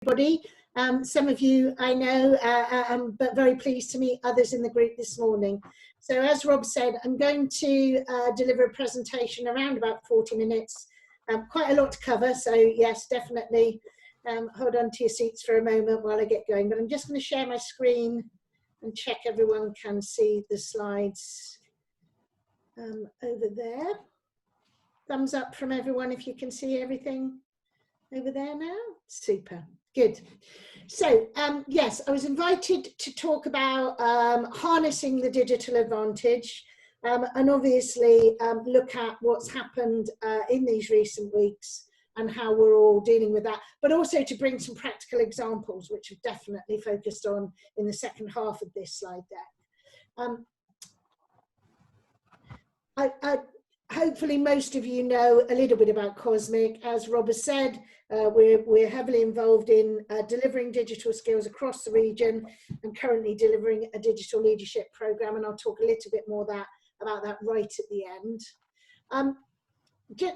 Everybody. Some of you I know, but very pleased to meet others in the group this morning. So as Rob said, I'm going to deliver a presentation around about 40 minutes, quite a lot to cover. So yes, definitely hold on to your seats for a moment while I get going. But I'm just going to share my screen and check everyone can see the slides over there. Thumbs up from everyone if you can see everything over there now. Super. Good. So, yes, I was invited to talk about harnessing the digital advantage and obviously look at what's happened in these recent weeks and how we're all dealing with that, but also to bring some practical examples, which I've definitely focused on in the second half of this slide deck. Hopefully most of you know a little bit about Cosmic. As Rob has said, we're heavily involved in delivering digital skills across the region and currently delivering a digital leadership program, and I'll talk a little bit more about that right at the end.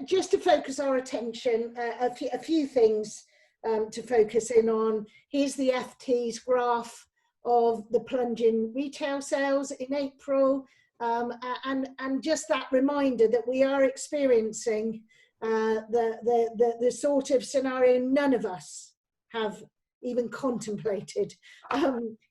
Just to focus our attention, a few things to focus in on. Here's the FT's graph of the plunge in retail sales in April. And just that reminder that we are experiencing the sort of scenario none of us have even contemplated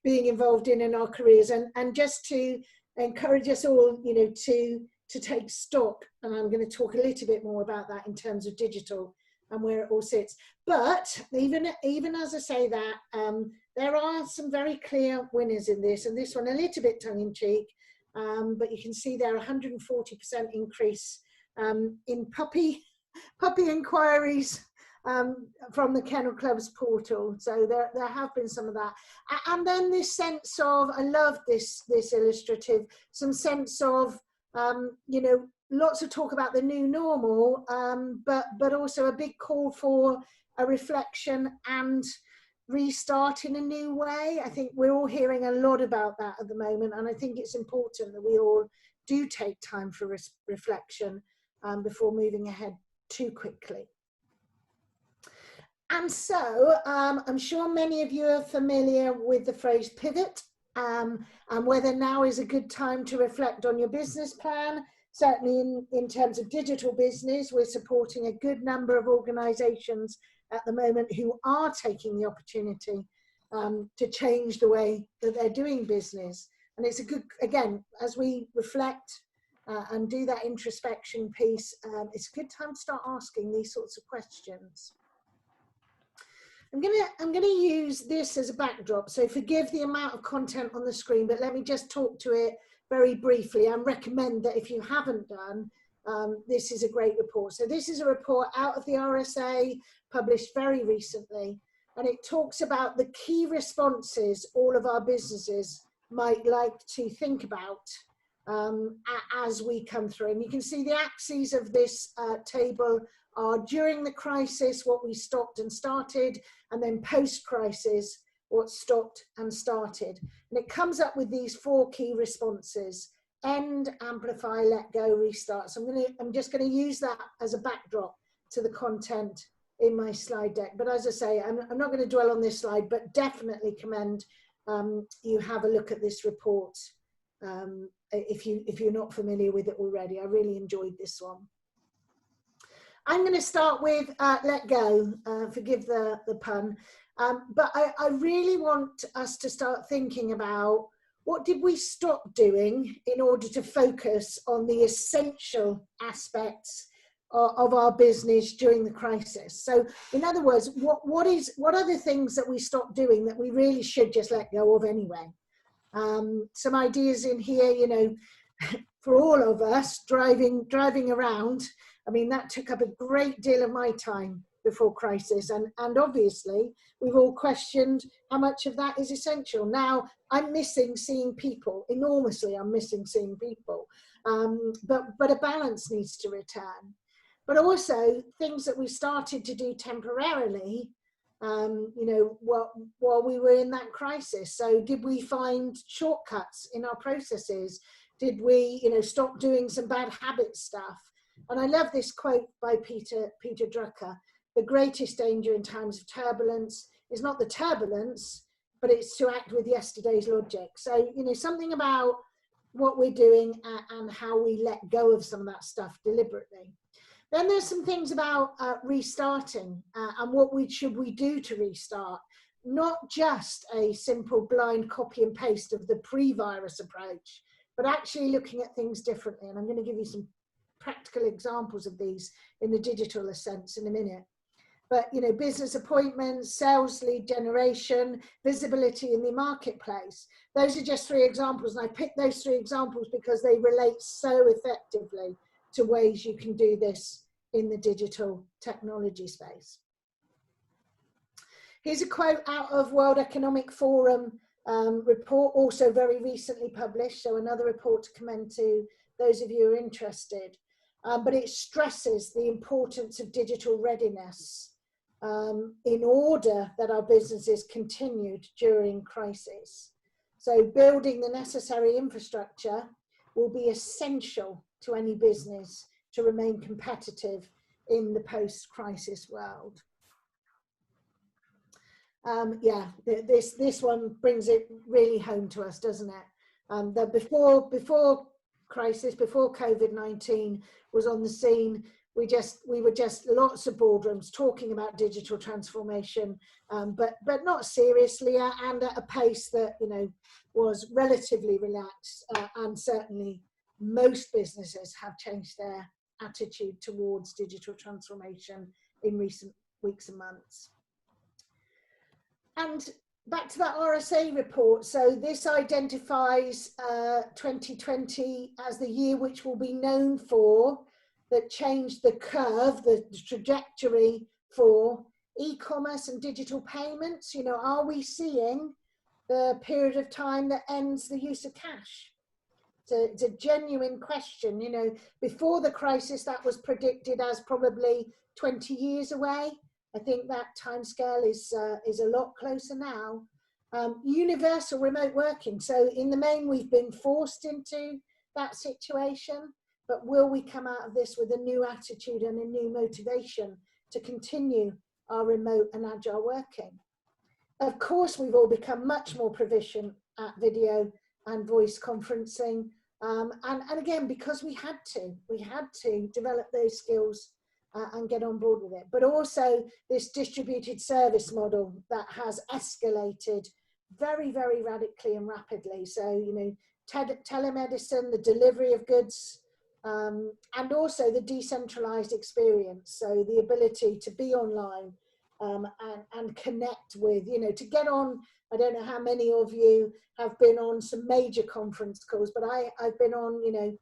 being involved in our careers, and just to encourage us all, you know, to take stock. And I'm going to talk a little bit more about that in terms of digital and where it all sits. But even as I say that, there are some very clear winners in this, and this one a little bit tongue-in-cheek. But you can see there 140% increase in puppy inquiries from the Kennel Club's portal. So there have been some of that. And then this sense of, I love this illustrative, some sense of, you know, lots of talk about the new normal, but also a big call for a reflection and restart in a new way. I think we're all hearing a lot about that at the moment, and I think it's important that we all do take time for reflection before moving ahead too quickly. And so I'm sure many of you are familiar with the phrase pivot, and whether now is a good time to reflect on your business plan. Certainly in terms of digital business, we're supporting a good number of organisations at the moment who are taking the opportunity to change the way that they're doing business. And it's a good, again, as we reflect and do that introspection piece, it's a good time to start asking these sorts of questions. I'm gonna use this as a backdrop, so forgive the amount of content on the screen, but let me just talk to it very briefly and recommend that if you haven't done, this is a great report. So this is a report out of the RSA, published very recently, and it talks about the key responses all of our businesses might like to think about as we come through. And you can see the axes of this table are during the crisis, what we stopped and started, and then post-crisis, what stopped and started. And it comes up with these 4 key responses: end, amplify, let go, restart. So I'm just going to use that as a backdrop to the content in my slide deck. But as I say, I'm not going to dwell on this slide, but definitely commend you have a look at this report if you're not familiar with it already. I really enjoyed this one. I'm going to start with let go, forgive the pun. But I really want us to start thinking about, what did we stop doing in order to focus on the essential aspects of our business during the crisis? So in other words, what are the things that we stopped doing that we really should just let go of anyway? Some ideas in here, you know, for all of us driving around, I mean, that took up a great deal of my time before crisis, and obviously we've all questioned how much of that is essential. Now I'm missing seeing people enormously. I'm missing seeing people, but a balance needs to return. But also things that we started to do temporarily, you know, while we were in that crisis. So did we find shortcuts in our processes? Did we, you know, stop doing some bad habit stuff? And I love this quote by Peter Drucker: the greatest danger in times of turbulence It's not the turbulence, but it's to act with yesterday's logic. So, you know, something about what we're doing and how we let go of some of that stuff deliberately. Then there's some things about restarting and what should we do to restart. Not just a simple blind copy and paste of the pre-virus approach, but actually looking at things differently. And I'm going to give you some practical examples of these in the digital sense in a minute. But, you know, business appointments, sales lead generation, visibility in the marketplace. Those are just 3 examples. And I picked those 3 examples because they relate so effectively to ways you can do this in the digital technology space. Here's a quote out of World Economic Forum report, also very recently published. So another report to commend to those of you who are interested. But it stresses the importance of digital readiness in order that our businesses continued during crisis. So building the necessary infrastructure will be essential to any business to remain competitive in the post-crisis world. Yeah, this one brings it really home to us, doesn't it? That before crisis, before COVID-19 was on the scene, we were just lots of boardrooms talking about digital transformation, but not seriously and at a pace that, you know, was relatively relaxed, and certainly most businesses have changed their attitude towards digital transformation in recent weeks and months. And back to that RSA report. So this identifies 2020 as the year which will be known for that changed the curve, the trajectory for e-commerce and digital payments. You know, are we seeing the period of time that ends the use of cash? So it's a genuine question. You know, before the crisis, that was predicted as probably 20 years away. I think that timescale is a lot closer now. Universal remote working. So in the main, we've been forced into that situation, but will we come out of this with a new attitude and a new motivation to continue our remote and agile working? Of course, we've all become much more proficient at video and voice conferencing. And again, because we had to develop those skills and get on board with it. But also this distributed service model that has escalated very, very radically and rapidly. So, you know, telemedicine, the delivery of goods, and also the decentralized experience. So the ability to be online and connect with, you know, to get on. I don't know how many of you have been on some major conference calls, but I've been on, you know,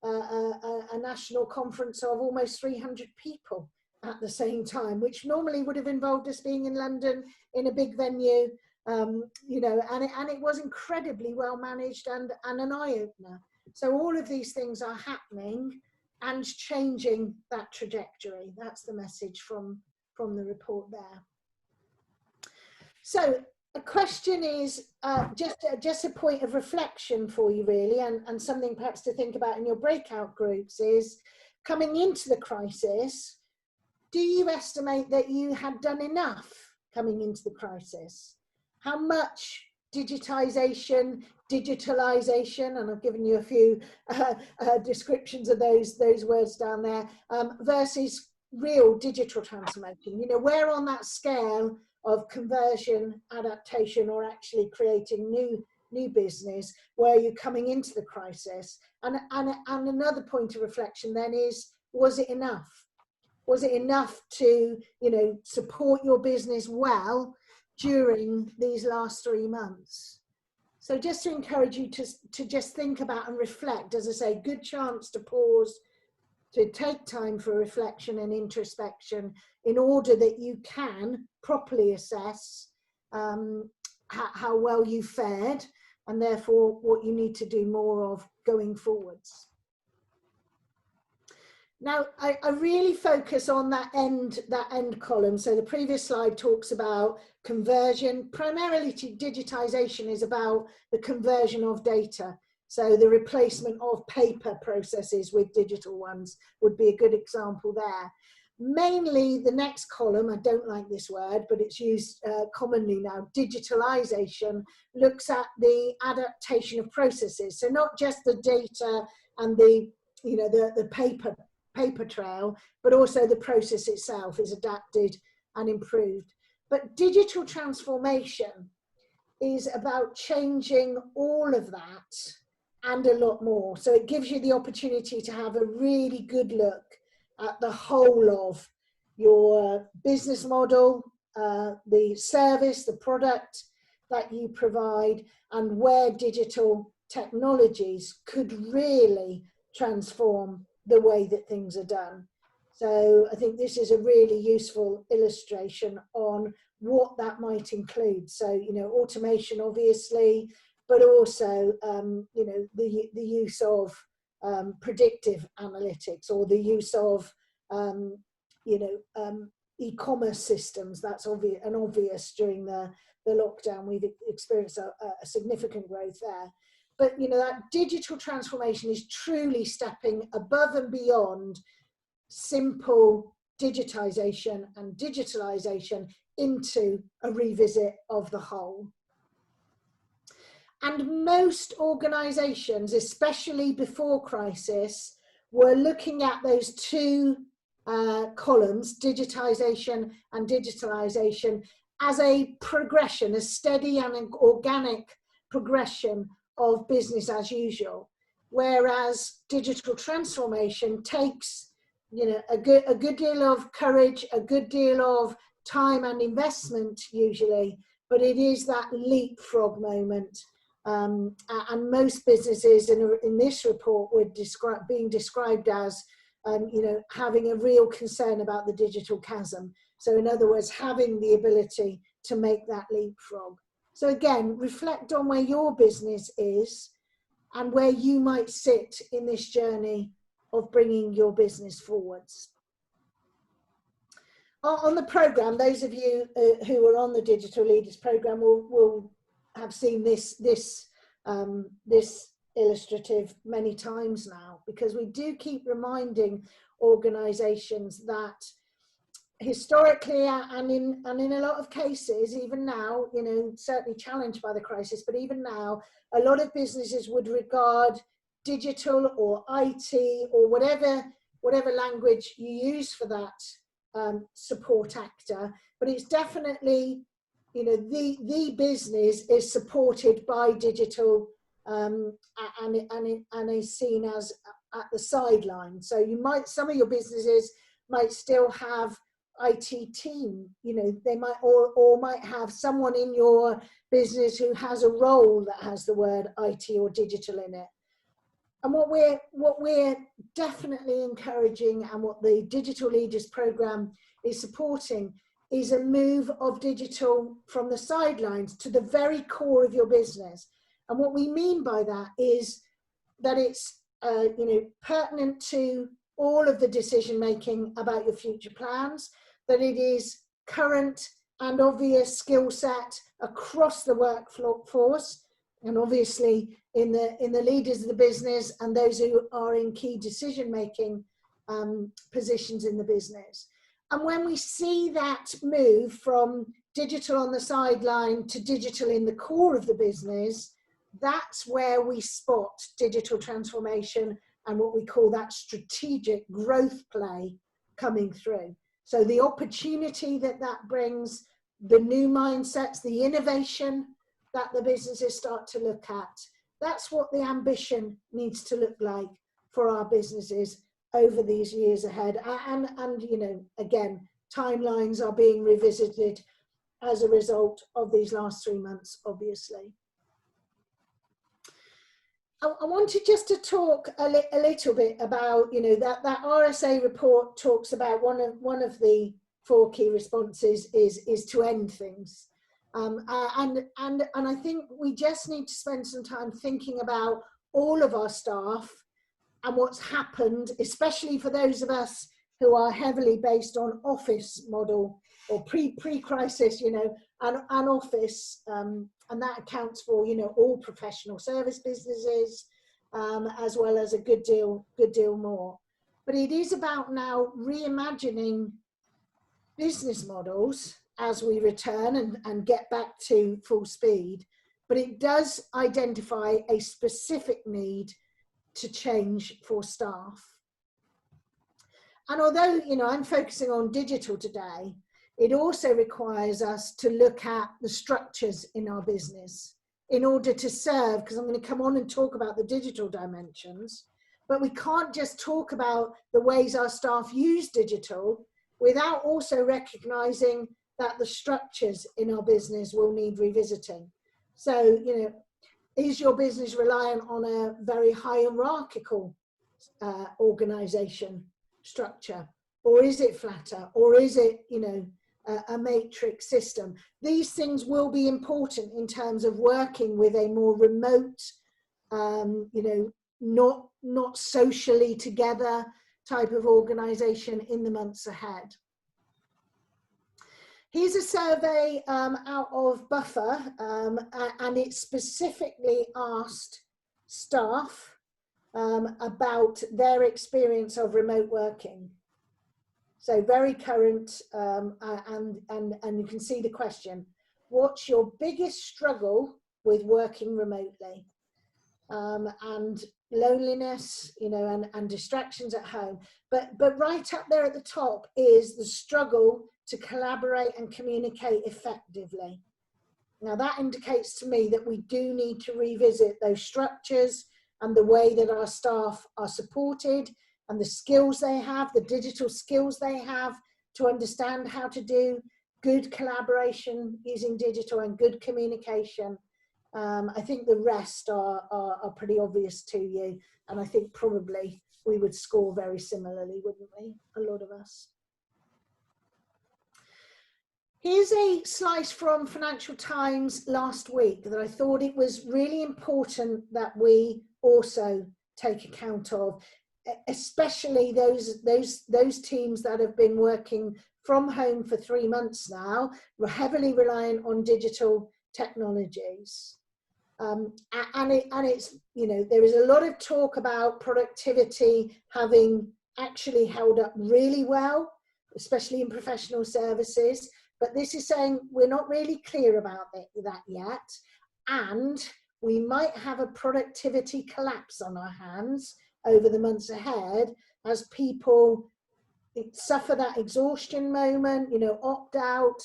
a national conference of almost 300 people at the same time, which normally would have involved us being in London in a big venue, you know, and it was incredibly well managed and an eye-opener. So all of these things are happening and changing that trajectory. That's the message from the report there. So a question is just a point of reflection for you really, and something perhaps to think about in your breakout groups is, coming into the crisis, do you estimate that you had done enough coming into the crisis? How much digitization, digitalization, and I've given you a few descriptions of those words down there, versus real digital transformation? You know, where on that scale of conversion, adaptation, or actually creating new business, where you're coming into the crisis? And another point of reflection then is, was it enough? Was it enough to, you know, support your business well during these last 3 months? So just to encourage you to just think about and reflect, as I say, good chance to pause, to take time for reflection and introspection in order that you can properly assess how well you fared, and therefore what you need to do more of going forwards. Now, I really focus on that end column. So the previous slide talks about conversion. Primarily, digitization is about the conversion of data. So the replacement of paper processes with digital ones would be a good example there. Mainly the next column, I don't like this word, but it's used commonly now, digitalization, looks at the adaptation of processes. So not just the data and the, you know, the paper trail, but also the process itself is adapted and improved. But digital transformation is about changing all of that and a lot more. So it gives you the opportunity to have a really good look at the whole of your business model, the service, the product that you provide, and where digital technologies could really transform the way that things are done. So I think this is a really useful illustration on what that might include. So, you know, automation, obviously, but also, you know, the use of predictive analytics, or the use of, you know, e-commerce systems. That's obvious during the lockdown. We've experienced a significant growth there. But, you know, that digital transformation is truly stepping above and beyond simple digitization and digitalization into a revisit of the whole. And most organizations, especially before crisis, were looking at those two columns, digitization and digitalization, as a progression, a steady and an organic progression of business as usual. Whereas digital transformation takes, you know, a good deal of courage, a good deal of time and investment usually, but it is that leapfrog moment. And most businesses in this report were being described as, you know, having a real concern about the digital chasm. So in other words, having the ability to make that leapfrog. So again, reflect on where your business is and where you might sit in this journey of bringing your business forwards. On the program, those of you who are on the Digital Leaders program will have seen this illustrative many times now, because we do keep reminding organizations that historically and in a lot of cases, even now, you know, certainly challenged by the crisis, but even now, a lot of businesses would regard digital or IT or whatever language you use for that support actor, but it's definitely, you know, the business is supported by digital and is seen as at the sideline. So you might, some of your businesses might still have IT team, you know, they might or might have someone in your business who has a role that has the word IT or digital in it. And what we're definitely encouraging, and what the Digital Leaders program is supporting, is a move of digital from the sidelines to the very core of your business. And what we mean by that is that it's you know, pertinent to all of the decision making about your future plans, that it is current and obvious skill set across the workforce, and obviously in the leaders of the business and those who are in key decision making positions in the business. And when we see that move from digital on the sideline to digital in the core of the business, that's where we spot digital transformation and what we call that strategic growth play coming through. So the opportunity that brings, the new mindsets, the innovation that the businesses start to look at, that's what the ambition needs to look like for our businesses over these years ahead. And you know, again, timelines are being revisited as a result of these last 3 months, obviously. I wanted just to talk a little bit about, you know, that RSA report talks about one of the 4 key responses is to end things. And I think we just need to spend some time thinking about all of our staff and what's happened, especially for those of us who are heavily based on office model or pre-crisis, you know, and office, and that accounts for, you know, all professional service businesses, as well as a good deal more. but it is about now reimagining business models as we return and get back to full speed. But it does identify a specific need to change for staff. And although, you know, I'm focusing on digital today, it also requires us to look at the structures in our business in order to serve, because I'm going to come on and talk about the digital dimensions, but we can't just talk about the ways our staff use digital without also recognizing that the structures in our business will need revisiting. So, you know, is your business reliant on a very hierarchical organization structure, or is it flatter, or is it, you know, a matrix system? These things will be important in terms of working with a more remote, you know, not socially together type of organization in the months ahead. Here's a survey out of Buffer, and it specifically asked staff about their experience of remote working. So very current, and you can see the question: what's your biggest struggle with working remotely? And loneliness, you know, and distractions at home. But right up there at the top is the struggle to collaborate and communicate effectively. Now that indicates to me that we do need to revisit those structures and the way that our staff are supported and the skills they have, the digital skills they have to understand how to do good collaboration using digital and good communication. I think the rest are pretty obvious to you, and I think probably we would score very similarly, wouldn't we? A lot of us. Here's a slice from Financial Times last week that I thought it was really important that we also take account of, especially those teams that have been working from home for 3 months now, were heavily reliant on digital technologies. And it's, you know, there is a lot of talk about productivity having actually held up really well, especially in professional services. But this is saying we're not really clear about that yet. And we might have a productivity collapse on our hands over the months ahead as people suffer that exhaustion moment, you know, opt out.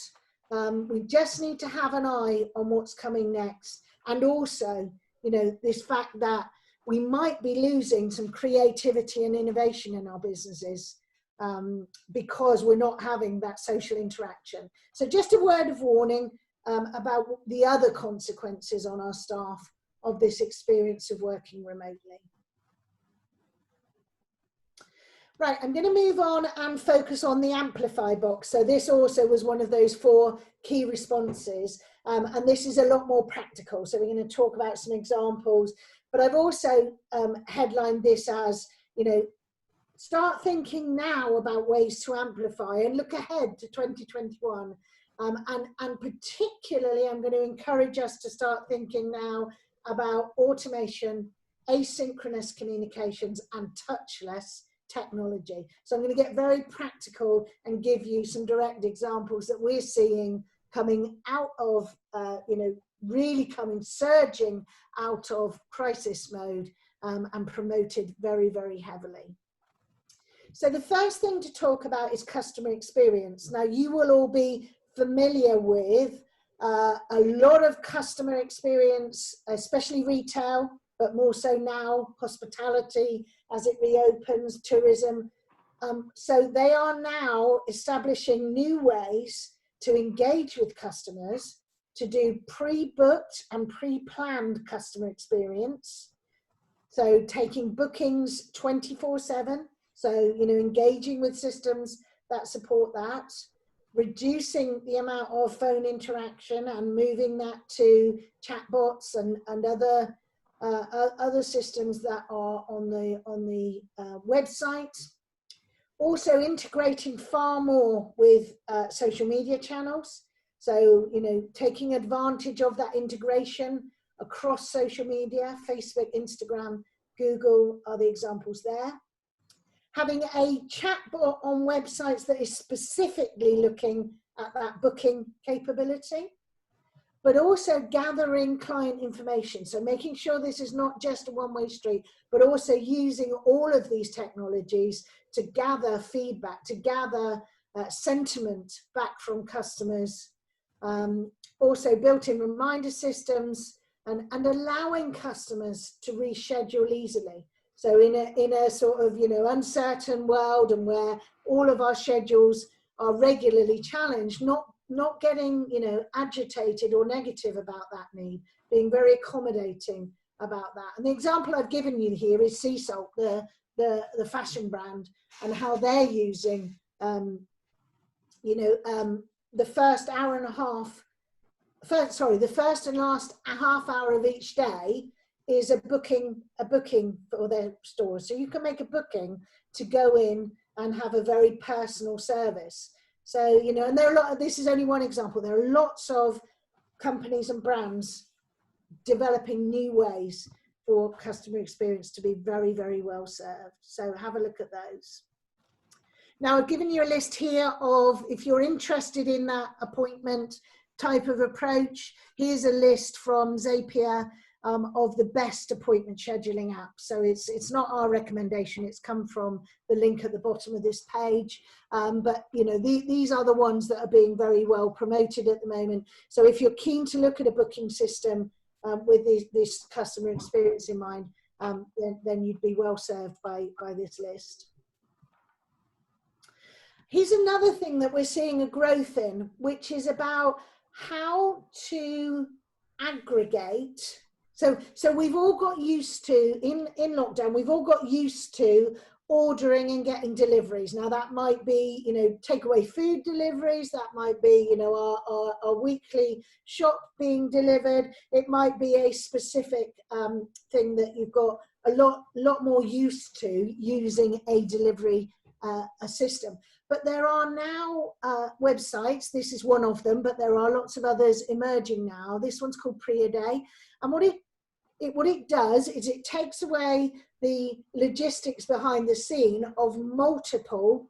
We just need to have an eye on what's coming next. And also, you know, this fact that we might be losing some creativity and innovation in our businesses because we're not having that social interaction. So just a word of warning about the other consequences on our staff of this experience of working remotely. Right, I'm going to move on and focus on the Amplify box. So this also was one of those 4 key responses, and this is a lot more practical. So we're going to talk about some examples, but I've also headlined this as, you know, start thinking now about ways to amplify and look ahead to 2021. And particularly, I'm going to encourage us to start thinking now about automation, asynchronous communications, and touchless technology. So I'm going to get very practical and give you some direct examples that we're seeing coming out of, you know, really surging out of crisis mode and promoted very, very heavily. So the first thing to talk about is customer experience. Now, you will all be familiar with a lot of customer experience, especially retail, but more so now hospitality as it reopens, tourism. So they are now establishing new ways to engage with customers, to do pre-booked and pre-planned customer experience. So taking bookings 24/7. So, you know, engaging with systems that support that, reducing the amount of phone interaction and moving that to chatbots and other systems that are on the website. Also integrating far more with social media channels. So, you know, taking advantage of that integration across social media, Facebook, Instagram, Google are the examples there. having a chatbot on websites that is specifically looking at that booking capability, but also gathering client information. So making sure this is not just a one-way street, but also using all of these technologies to gather feedback, to gather sentiment back from customers. Also built-in reminder systems, and allowing customers to reschedule easily. So in a sort of, you know, uncertain world, and where all of our schedules are regularly challenged, not getting, you know, agitated or negative about that need, being very accommodating about that. And the example I've given you here is Sea Salt, the fashion brand, and how they're using, you know, the first hour and a half, the first and last half hour of each day is a booking for their store. So you can make a booking to go in and have a very personal service. So, you know, and there are a lot of, this is only one example. There are lots of companies and brands developing new ways for customer experience to be very, very well served. So have a look at those. Now, I've given you a list here of, if you're interested in that appointment type of approach, here's a list from Zapier of the best appointment scheduling apps. So it's not our recommendation, it's come from the link at the bottom of this page. But you know, these are the ones that are being very well promoted at the moment. So if you're keen to look at a booking system with this customer experience in mind, then you'd be well served by this list. Here's another thing that we're seeing a growth in, which is about how to aggregate. So we've all got used to, in lockdown, we've all got used to ordering and getting deliveries. Now that might be, you know, takeaway food deliveries, that might be, you know, our weekly shop being delivered. It might be a specific thing that you've got a lot more used to using a delivery a system. But there are now websites, this is one of them, but there are lots of others emerging now. This one's called Pre-A-Day. And what it does is it takes away the logistics behind the scene of multiple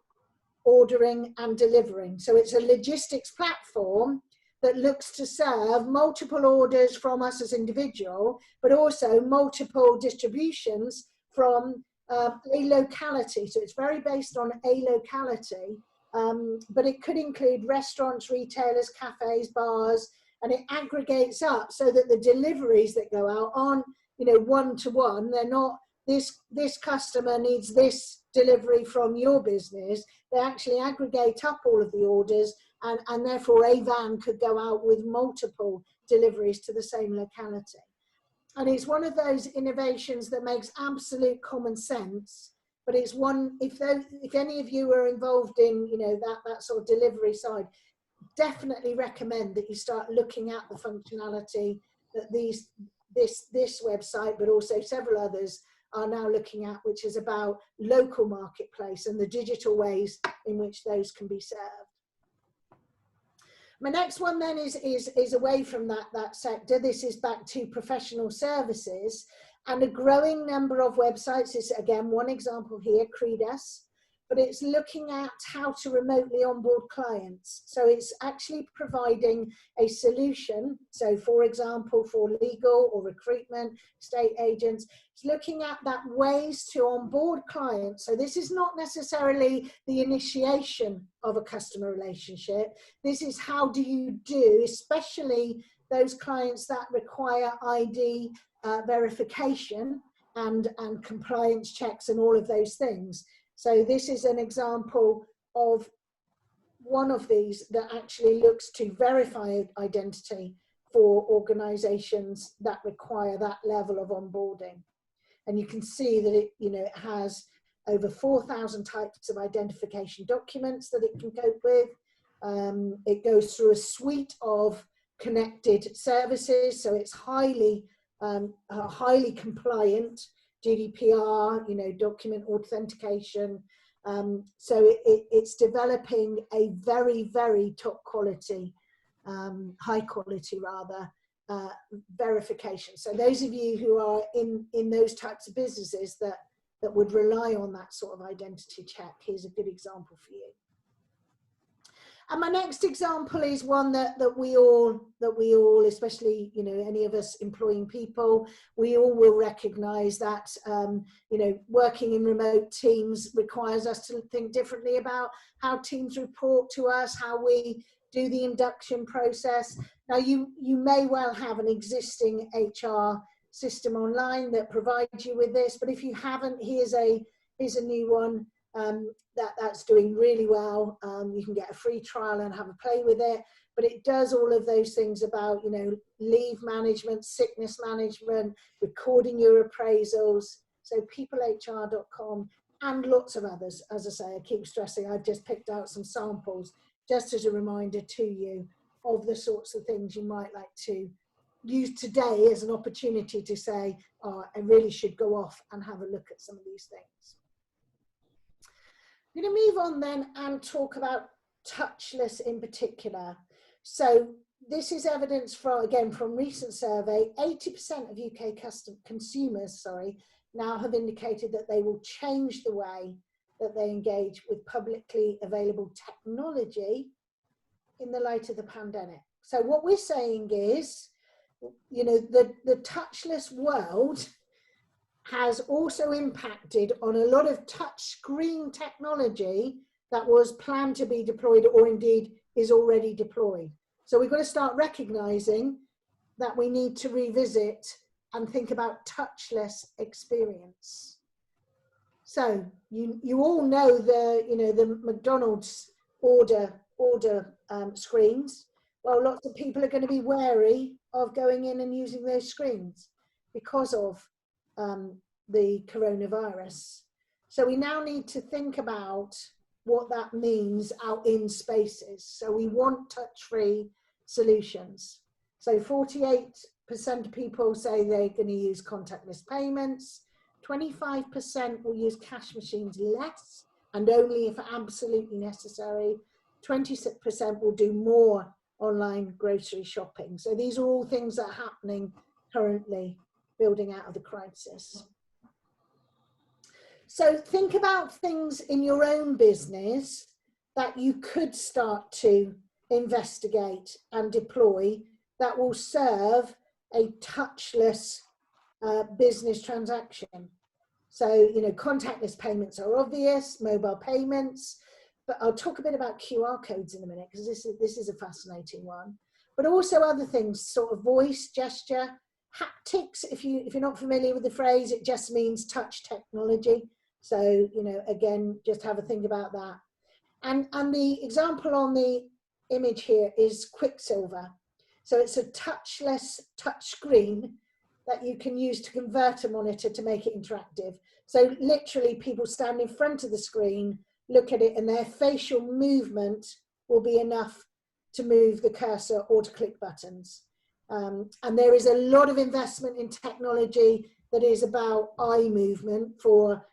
ordering and delivering. So it's a logistics platform that looks to serve multiple orders from us as individual, but also multiple distributions from a locality. So it's very based on a locality, but it could include restaurants, retailers, cafes, bars, and it aggregates up so that the deliveries that go out aren't, you know, one-to-one. They're not, this customer needs this delivery from your business. They actually aggregate up all of the orders, and therefore a van could go out with multiple deliveries to the same locality. And it's one of those innovations that makes absolute common sense, but it's one, if any of you are involved in, you know, that sort of delivery side, definitely recommend that you start looking at the functionality that this website, but also several others, are now looking at, which is about local marketplace and the digital ways in which those can be served. My next one then is away from that sector. This is back to professional services, and a growing number of websites is, again, one example here, Credas, but it's looking at how to remotely onboard clients. So it's actually providing a solution. So for example, for legal or recruitment, estate agents, it's looking at that ways to onboard clients. So this is not necessarily the initiation of a customer relationship. This is how do you do, especially those clients that require ID verification and compliance checks and all of those things. So this is an example of one of these that actually looks to verify identity for organizations that require that level of onboarding. And you can see that it, you know, it has over 4,000 types of identification documents that it can cope with. It goes through a suite of connected services, so it's highly compliant. GDPR, you know, document authentication. So it's developing a very, very top quality, high quality rather, verification. So those of you who are in those types of businesses that that would rely on that sort of identity check. Here's a good example for you. And my next example is one that we all, especially, you know, any of us employing people, we all will recognize that, you know, working in remote teams requires us to think differently about how teams report to us, how we do the induction process. Now, you may well have an existing HR system online that provides you with this, but if you haven't, here's a new one. That's doing really well. You can get a free trial and have a play with it, but it does all of those things about, you know, leave management, sickness management, recording your appraisals. So peoplehr.com and lots of others. As I say, I keep stressing, I've just picked out some samples just as a reminder to you of the sorts of things you might like to use today as an opportunity to say, oh, I really should go off and have a look at some of these things. I'm going to move on then and talk about touchless in particular. So this is evidence from, again, from recent survey. 80% of UK consumers, now have indicated that they will change the way that they engage with publicly available technology in the light of the pandemic. So what we're saying is, you know, the touchless world has also impacted on a lot of touch screen technology that was planned to be deployed or indeed is already deployed. So we've got to start recognizing that we need to revisit and think about touchless experience. So you all know the McDonald's order screens. Well, lots of people are going to be wary of going in and using those screens because of the coronavirus. So we now need to think about what that means out in spaces. So we want touch-free solutions. So 48% of people say they're going to use contactless payments. 25% will use cash machines less and only if absolutely necessary. 20% will do more online grocery shopping. So these are all things that are happening currently, building out of the crisis. So think about things in your own business that you could start to investigate and deploy that will serve a touchless business transaction. So, you know, contactless payments are obvious, mobile payments, but I'll talk a bit about QR codes in a minute because this is a fascinating one. But also other things, sort of voice, gesture, haptics. If you're not familiar with the phrase, it just means touch technology. So, you know, again, just have a think about that. And the example on the image here is Quicksilver. So it's a touchless touch screen that you can use to convert a monitor to make it interactive. So literally people stand in front of the screen, look at it, and their facial movement will be enough to move the cursor or to click buttons. And there is a lot of investment in technology that is about eye movement for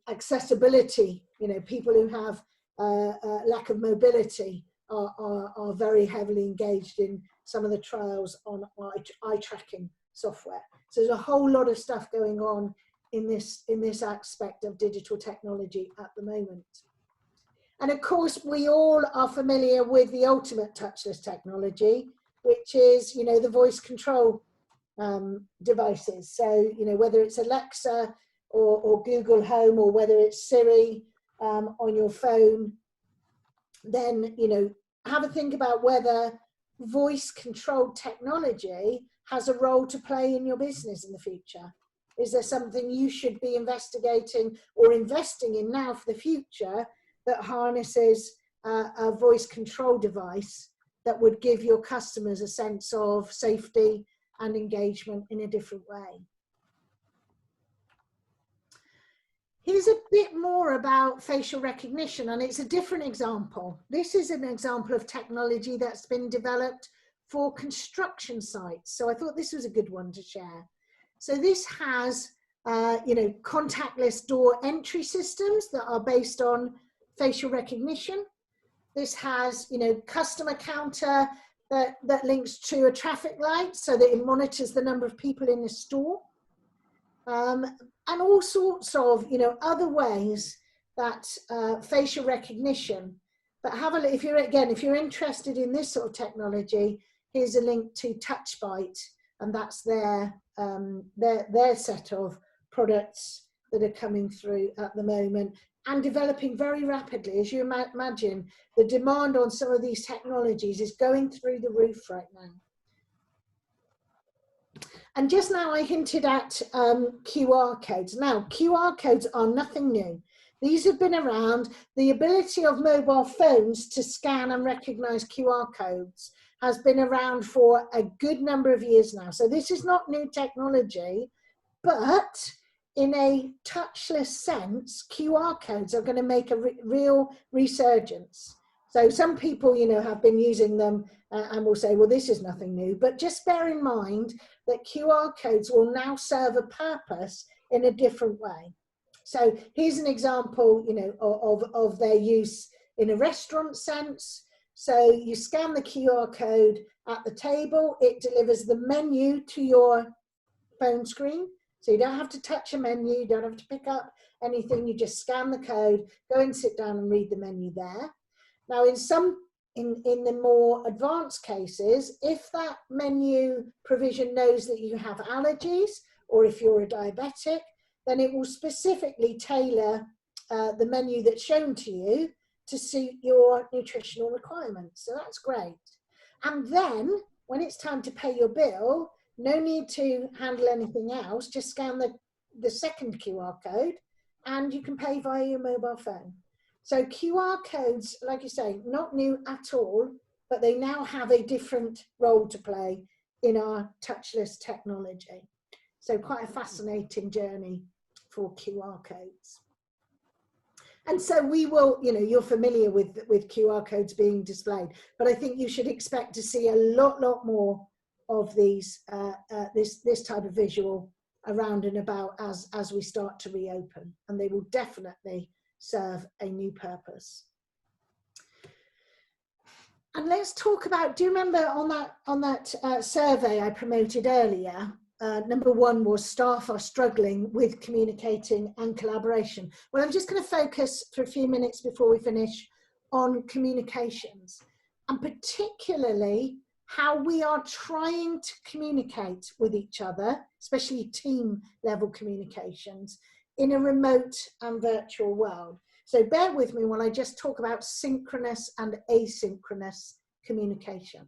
accessibility. You know, people who have lack of mobility are very heavily engaged in some of the trials on eye tracking software. So there's a whole lot of stuff going on in this aspect of digital technology at the moment. And of course, we all are familiar with the ultimate touchless technology, which is, you know, the voice control devices. So, you know, whether it's Alexa or Google Home, or whether it's Siri on your phone, then, you know, have a think about whether voice controlled technology has a role to play in your business in the future. Is there something you should be investigating or investing in now for the future that harnesses a voice control device that would give your customers a sense of safety and engagement in a different way? Here's a bit more about facial recognition, and it's a different example. This is an example of technology that's been developed for construction sites. So I thought this was a good one to share. So this has, you know, contactless door entry systems that are based on facial recognition. This has, you know, customer counter that links to a traffic light so that it monitors the number of people in the store. and all sorts of, you know, other ways that facial recognition. But have a look, if you're interested in this sort of technology, here's a link to TouchBite, and that's their set of products that are coming through at the moment and developing very rapidly. As you imagine, the demand on some of these technologies is going through the roof right now. And just now I hinted at QR codes. Now, QR codes are nothing new. These have been around. The ability of mobile phones to scan and recognize QR codes has been around for a good number of years now. So this is not new technology, but in a touchless sense, QR codes are going to make a real resurgence. So some people, you know, have been using them and will say, well, this is nothing new. But just bear in mind that QR codes will now serve a purpose in a different way. So here's an example, you know, of their use in a restaurant sense. So you scan the QR code at the table, it delivers the menu to your phone screen. So you don't have to touch a menu, you don't have to pick up anything, you just scan the code, go and sit down and read the menu there. Now in the more advanced cases, if that menu provision knows that you have allergies, or if you're a diabetic, then it will specifically tailor the menu that's shown to you to suit your nutritional requirements. So that's great. And then when it's time to pay your bill, no need to handle anything else, just scan the second QR code and you can pay via your mobile phone. So QR codes, like you say, not new at all, but they now have a different role to play in our touchless technology. So quite a fascinating journey for QR codes. And so we will, you know, you're familiar with QR codes being displayed, but I think you should expect to see a lot more of these, this type of visual around and about as we start to reopen, and they will definitely serve a new purpose. And let's talk about, do you remember on that survey I promoted earlier, number one was staff are struggling with communicating and collaboration. Well, I'm just going to focus for a few minutes before we finish on communications, and particularly how we are trying to communicate with each other, especially team level communications, in a remote and virtual world. So bear with me while I just talk about synchronous and asynchronous communication.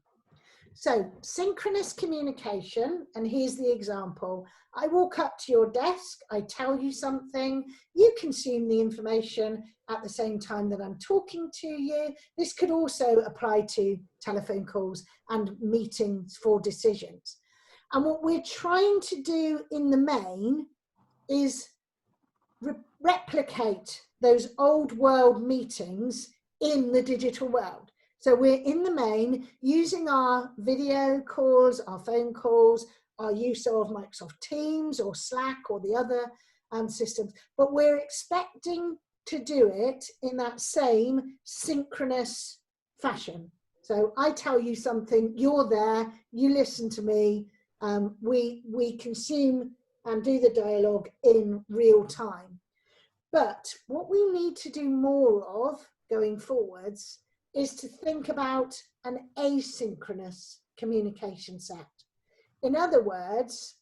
So synchronous communication, and here's the example. I walk up to your desk, I tell you something, you consume the information at the same time that I'm talking to you. This could also apply to telephone calls and meetings for decisions. And what we're trying to do in the main is replicate those old world meetings in the digital world. So we're in the main using our video calls, our phone calls, our use of Microsoft Teams or Slack or the other systems, but we're expecting to do it in that same synchronous fashion. So I tell you something, you're there, you listen to me, we consume and do the dialogue in real time. But what we need to do more of going forwards is to think about an asynchronous communication set. In other words,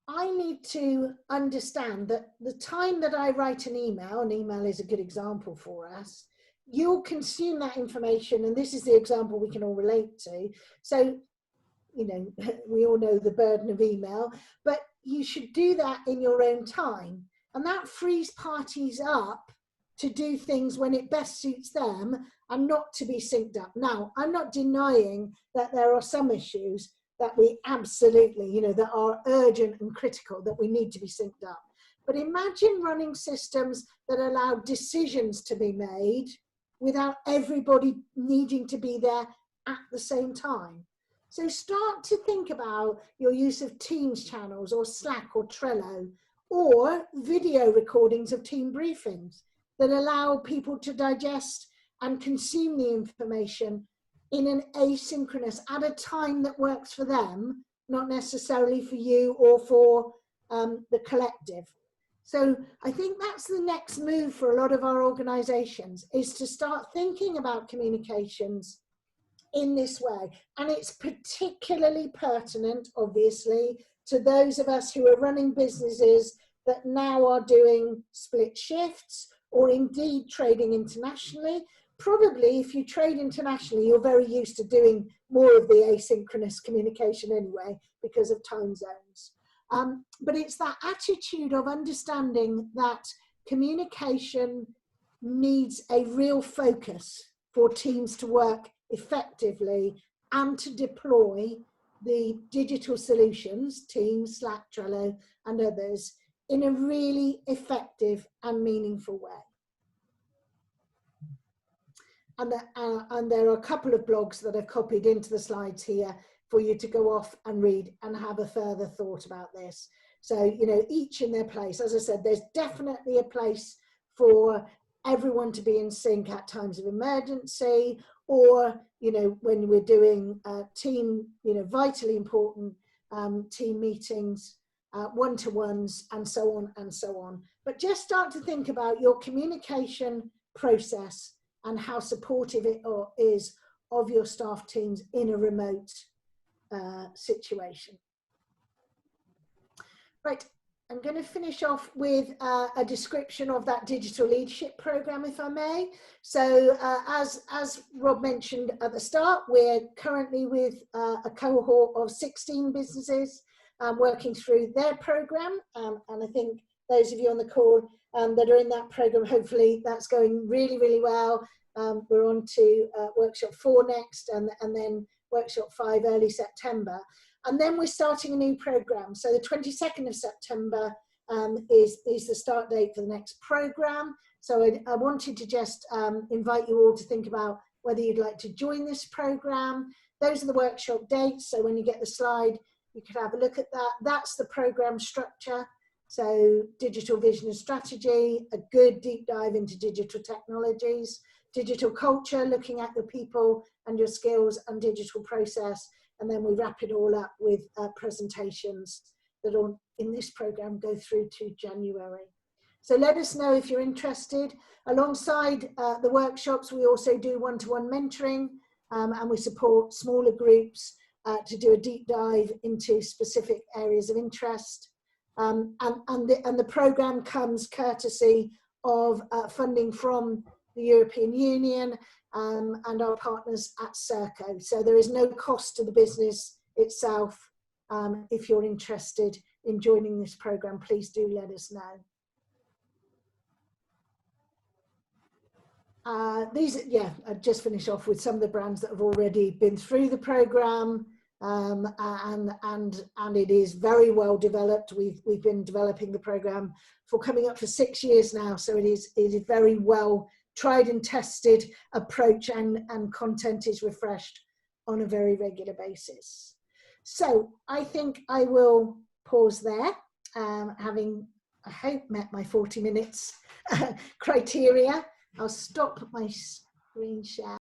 I need to understand that the time that I write an email is a good example for us, you'll consume that information, and this is the example we can all relate to. So, you know, we all know the burden of email, but you should do that in your own time. And that frees parties up to do things when it best suits them and not to be synced up. Now, I'm not denying that there are some issues that we absolutely, you know, that are urgent and critical that we need to be synced up. But imagine running systems that allow decisions to be made without everybody needing to be there at the same time. So start to think about your use of Teams channels or Slack or Trello, or video recordings of team briefings that allow people to digest and consume the information in an asynchronous, at a time that works for them, not necessarily for you or for the collective. So I think that's the next move for a lot of our organisations, is to start thinking about communications in this way. And it's particularly pertinent, obviously, to those of us who are running businesses that now are doing split shifts or indeed trading internationally. Probably if you trade internationally, you're very used to doing more of the asynchronous communication anyway because of time zones. But it's that attitude of understanding that communication needs a real focus for teams to work effectively and to deploy the digital solutions, Teams, Slack, Trello, and others, in a really effective and meaningful way. And there are a couple of blogs that I've copied into the slides here for you to go off and read and have a further thought about this. So, you know, each in their place. As I said, there's definitely a place for everyone to be in sync at times of emergency, or, you know, when we're doing team, you know, vitally important team meetings, one-to-ones, and so on and so on. But just start to think about your communication process and how supportive it is of your staff teams in a remote situation. Right, I'm going to finish off with a description of that digital leadership program, if I may. So as Rob mentioned at the start, we're currently with a cohort of 16 businesses working through their program. And I think those of you on the call that are in that program, hopefully that's going really, really well. We're on to workshop 4 next, and then workshop 5 early September. And then we're starting a new program. So the 22nd of September is the start date for the next program. So I wanted to just invite you all to think about whether you'd like to join this program. Those are the workshop dates. So when you get the slide, you could have a look at that. That's the program structure. So digital vision and strategy, a good deep dive into digital technologies, digital culture, looking at your people and your skills and digital process. And then we wrap it all up with presentations that all in this program go through to January. So let us know if you're interested. Alongside the workshops, we also do one-to-one mentoring, and we support smaller groups to do a deep dive into specific areas of interest. And the program comes courtesy of funding from the European Union and our partners at Serco. So there is no cost to the business itself. If you're interested in joining this program, please do let us know. I'll just finish off with some of the brands that have already been through the program, and it is very well developed. We've been developing the program for coming up for 6 years now, so it is very well tried and tested approach, and content is refreshed on a very regular basis. So I think I will pause there, having, I hope, met my 40 minutes criteria. I'll stop my screen share